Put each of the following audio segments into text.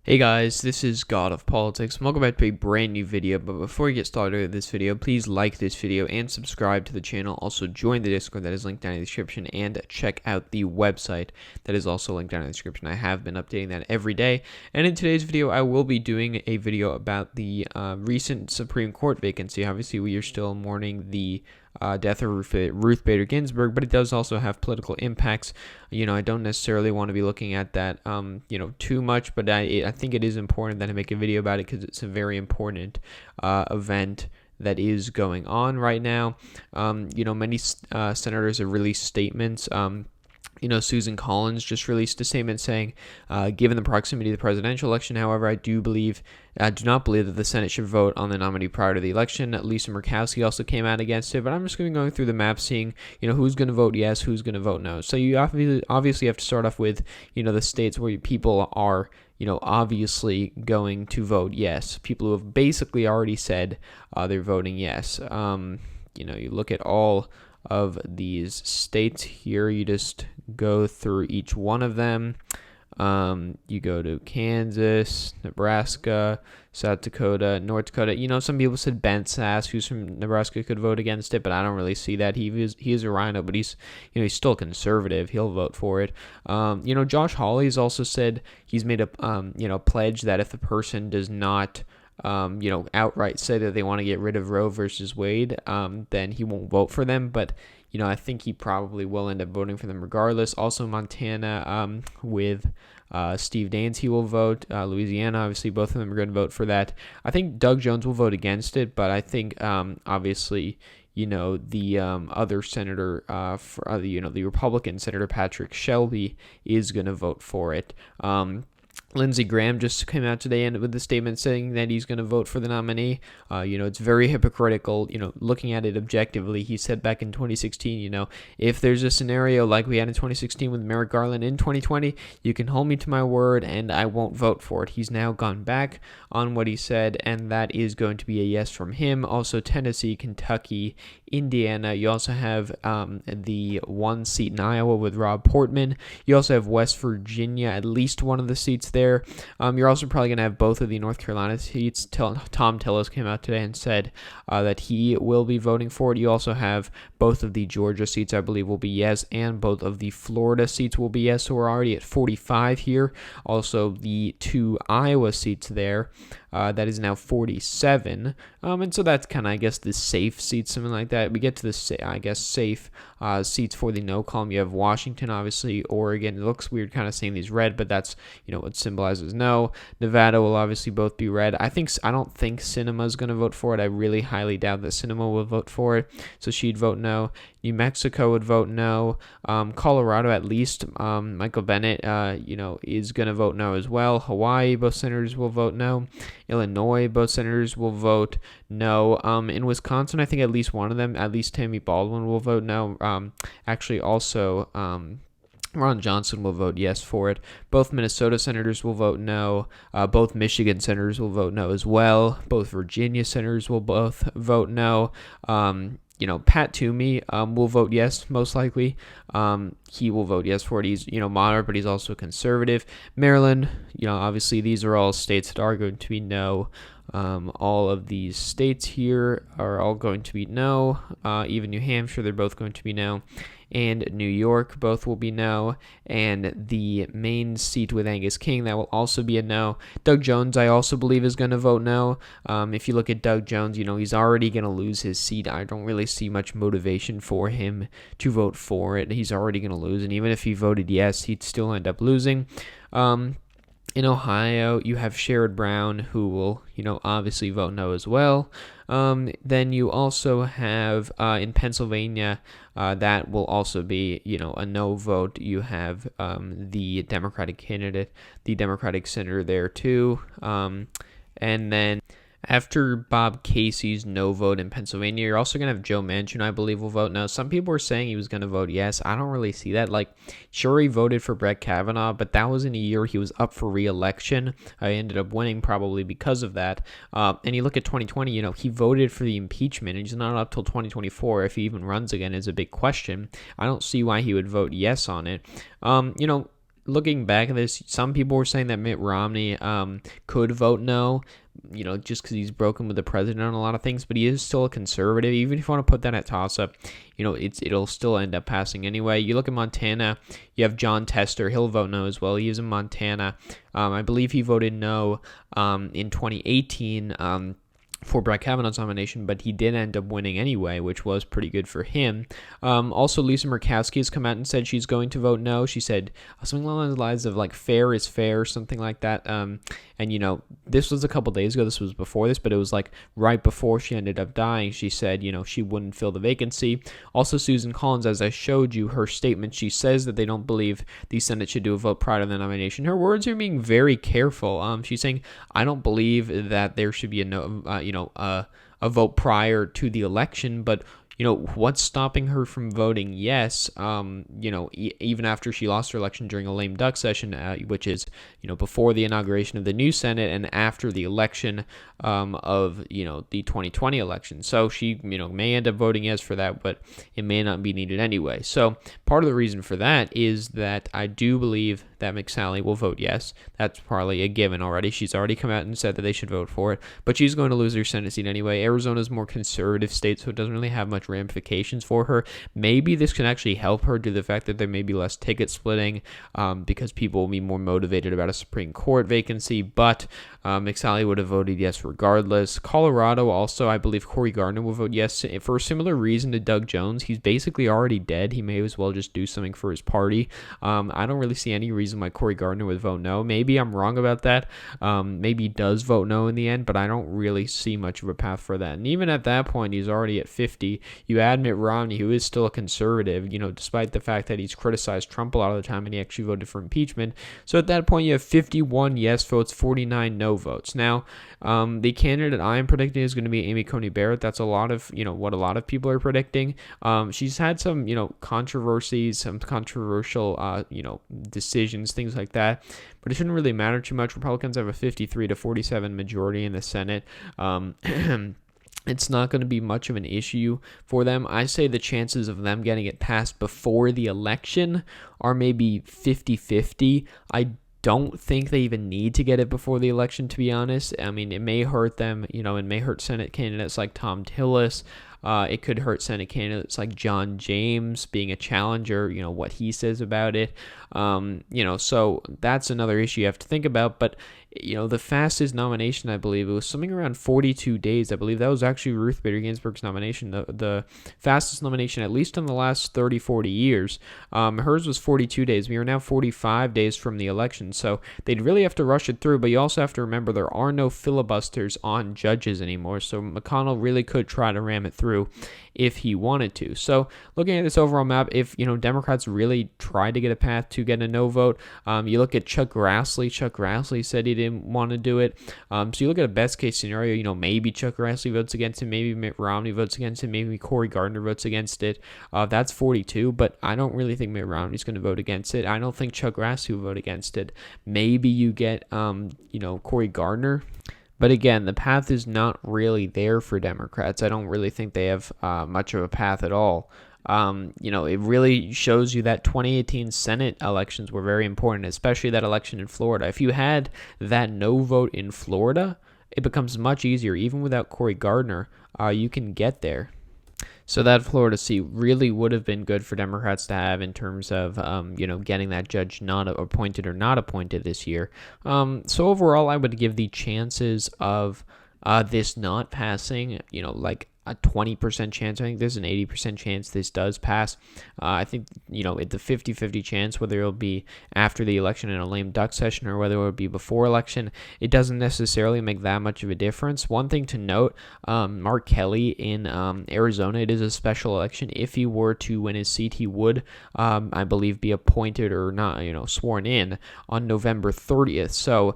Hey guys, this is God of Politics. Welcome back to a brand new video, but before we get started with this video, please like this video and subscribe to the channel. Also join the Discord that is linked down in the description and check out the website that is also linked down in the description. I have been updating that every day, and in today's video I will be doing a video about the recent Supreme Court vacancy. Obviously we are still mourning the death of Ruth Bader Ginsburg, but it does also have political impacts. I don't necessarily want to be looking at that, too much, but I think it is important that I make a video about it because it's a very important event that is going on right now. Many senators have released statements. Susan Collins just released a statement saying, given the proximity to the presidential election, however, I do not believe that the Senate should vote on the nominee prior to the election. Lisa Murkowski also came out against it, but I'm just going to be going through the map, seeing, who's going to vote yes, who's going to vote no. So you obviously have to start off with, the states where people are, obviously going to vote yes. People who have basically already said they're voting yes. You look at all of these states here. You just go through each one of them. You go to Kansas, Nebraska, South Dakota, North Dakota. Some people said Ben Sass, who's from Nebraska, could vote against it, but I don't really see that. He is a rhino, but he's still conservative. He'll vote for it. Josh Hawley's also said he's made a pledge that if the person does not outright say that they want to get rid of Roe versus Wade, then he won't vote for them. But, I think he probably will end up voting for them regardless. Also, Montana, with Steve Daines, he will vote. Louisiana, obviously, both of them are going to vote for that. I think Doug Jones will vote against it, but I think, obviously, the other senator, the Republican Senator Patrick Shelby is going to vote for it. Lindsey Graham just came out today and with the statement saying that he's going to vote for the nominee. It's very hypocritical, looking at it objectively. He said back in 2016, if there's a scenario like we had in 2016 with Merrick Garland in 2020, you can hold me to my word and I won't vote for it. He's now gone back on what he said, and that is going to be a yes from him. Also, Tennessee, Kentucky, Indiana. You also have the one seat in Iowa with Rob Portman. You also have West Virginia, at least one of the seats there. You're also probably going to have both of the North Carolina seats. Tom Tillis came out today and said that he will be voting for it. You also have both of the Georgia seats, I believe, will be yes, and both of the Florida seats will be yes. So we're already at 45 here. Also, the two Iowa seats there. That is now 47. And so that's kind of, I guess, the safe seats, something like that. We get to the, safe seats for the no column. You have Washington, obviously, Oregon. It looks weird kind of saying these red, but that's, what symbolizes no. Nevada will obviously both be red. I don't think Sinema is going to vote for it. I really highly doubt that Sinema will vote for it. So she'd vote no. New Mexico would vote no. Colorado, at least, Michael Bennett, is going to vote no as well. Hawaii, both senators will vote no. Illinois, both senators will vote no. In Wisconsin, I think at least one of them, at least Tammy Baldwin, will vote no. Also, Ron Johnson will vote yes for it. Both Minnesota senators will vote no. Both Michigan senators will vote no as well. Both Virginia senators will both vote no. Pat Toomey will vote yes, most likely. He will vote yes for it. He's, moderate, but he's also conservative. Maryland, obviously these are all states that are going to be no. All of these states here are all going to be no. Even New Hampshire, they're both going to be no. And New York, both will be no. And the main seat with Angus King, that will also be a no. Doug Jones, I also believe, is going to vote no. If you look at Doug Jones, he's already going to lose his seat. I don't really see much motivation for him to vote for it. He's already going to lose. And even if he voted yes, he'd still end up losing. In Ohio, you have Sherrod Brown, who will, obviously vote no as well. Then you also have in Pennsylvania, that will also be, a no vote. You have the Democratic candidate, the Democratic senator there too. And then after Bob Casey's no vote in Pennsylvania, you're also going to have Joe Manchin, I believe, will vote no. Some people were saying he was going to vote yes. I don't really see that. Sure, he voted for Brett Kavanaugh, but that was in a year he was up for re-election. I ended up winning probably because of that. And you look at 2020, he voted for the impeachment, and he's not up till 2024. If he even runs again is a big question. I don't see why he would vote yes on it. looking back at this, some people were saying that Mitt Romney could vote no, just because he's broken with the president on a lot of things, but he is still a conservative. Even if you want to put that at toss-up, it'll still end up passing anyway. You look at Montana, you have John Tester. He'll vote no as well. He is in Montana. I believe he voted no in 2018 for Brett Kavanaugh's nomination, but he did end up winning anyway, which was pretty good for him. Also, Lisa Murkowski has come out and said she's going to vote no. She said something along the lines of like fair is fair, something like that. And this was a couple days ago. This was before this, but it was like right before she ended up dying. She said, she wouldn't fill the vacancy. Also, Susan Collins, as I showed you, her statement, she says that they don't believe the Senate should do a vote prior to the nomination. Her words are being very careful. She's saying, I don't believe that there should be a vote prior to the election, but what's stopping her from voting yes, even after she lost her election during a lame duck session, which is, before the inauguration of the new Senate and after the election of, the 2020 election. So she, may end up voting yes for that, but it may not be needed anyway. So part of the reason for that is that I do believe that McSally will vote yes. That's probably a given already. She's already come out and said that they should vote for it, but she's going to lose her Senate seat anyway. Arizona's a more conservative state, so it doesn't really have much ramifications for her. Maybe this can actually help her due to the fact that there may be less ticket splitting because people will be more motivated about a Supreme Court vacancy, but McSally would have voted yes regardless. Colorado also, I believe Cory Gardner will vote yes for a similar reason to Doug Jones. He's basically already dead. He may as well just do something for his party. I don't really see any reason why Cory Gardner would vote no. Maybe I'm wrong about that. Maybe he does vote no in the end, but I don't really see much of a path for that. And even at that point, he's already at 50. You add Mitt Romney, who is still a conservative, despite the fact that he's criticized Trump a lot of the time and he actually voted for impeachment. So at that point, you have 51 yes votes, 49 no votes. Now, the candidate I am predicting is going to be Amy Coney Barrett. That's a lot of, what a lot of people are predicting. She's had some, controversies, some controversial, decisions, things like that. But it shouldn't really matter too much. Republicans have a 53 to 47 majority in the Senate. It's not going to be much of an issue for them. I say the chances of them getting it passed before the election are maybe 50-50. I don't think they even need to get it before the election, to be honest. I mean, it may hurt them, it may hurt Senate candidates like Tom Tillis. It could hurt Senate candidates like John James being a challenger, what he says about it. So that's another issue you have to think about. But, the fastest nomination, I believe, it was something around 42 days. I believe that was actually Ruth Bader Ginsburg's nomination, the fastest nomination, at least in the last 30, 40 years. Hers was 42 days. We are now 45 days from the election. So they'd really have to rush it through. But you also have to remember there are no filibusters on judges anymore. So McConnell really could try to ram it through if he wanted to. So looking at this overall map, if Democrats really tried to get a path to get a no vote, you look at Chuck Grassley. Chuck Grassley said he didn't want to do it. So you look at a best case scenario, maybe Chuck Grassley votes against it, maybe Mitt Romney votes against it, maybe Cory Gardner votes against it. That's 42, but I don't really think Mitt Romney's going to vote against it. I don't think Chuck Grassley will vote against it. Maybe you get Cory Gardner. But again, the path is not really there for Democrats. I don't really think they have much of a path at all. It really shows you that 2018 Senate elections were very important, especially that election in Florida. If you had that no vote in Florida, it becomes much easier. Even without Cory Gardner, you can get there. So that Florida seat really would have been good for Democrats to have in terms of, getting that judge not appointed or not appointed this year. So overall, I would give the chances of this not passing, like a 20% chance. I think there's an 80% chance this does pass. I think, it's a 50-50 chance whether it'll be after the election in a lame duck session or whether it'll be before election. It doesn't necessarily make that much of a difference. One thing to note, Mark Kelly in Arizona, it is a special election. If he were to win his seat, he would, I believe, be appointed or not, sworn in on November 30th. So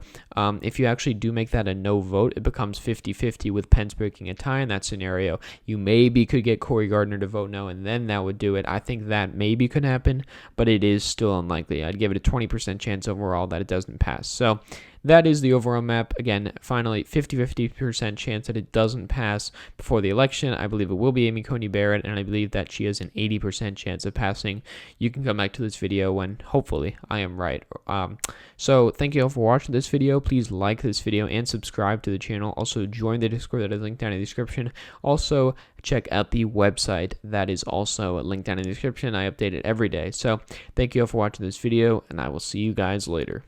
if you actually do make that a no vote, it becomes 50-50 with Pence breaking a tie in that scenario. You maybe could get Cory Gardner to vote no, and then that would do it. I think that maybe could happen, but it is still unlikely. I'd give it a 20% chance overall that it doesn't pass. So that is the overall map. Again, finally, 50% chance that it doesn't pass before the election. I believe it will be Amy Coney Barrett, and I believe that she has an 80% chance of passing. You can come back to this video when, hopefully, I am right. So, thank you all for watching this video. Please like this video and subscribe to the channel. Also, join the Discord that is linked down in the description. Also, check out the website that is also linked down in the description. I update it every day. So, thank you all for watching this video, and I will see you guys later.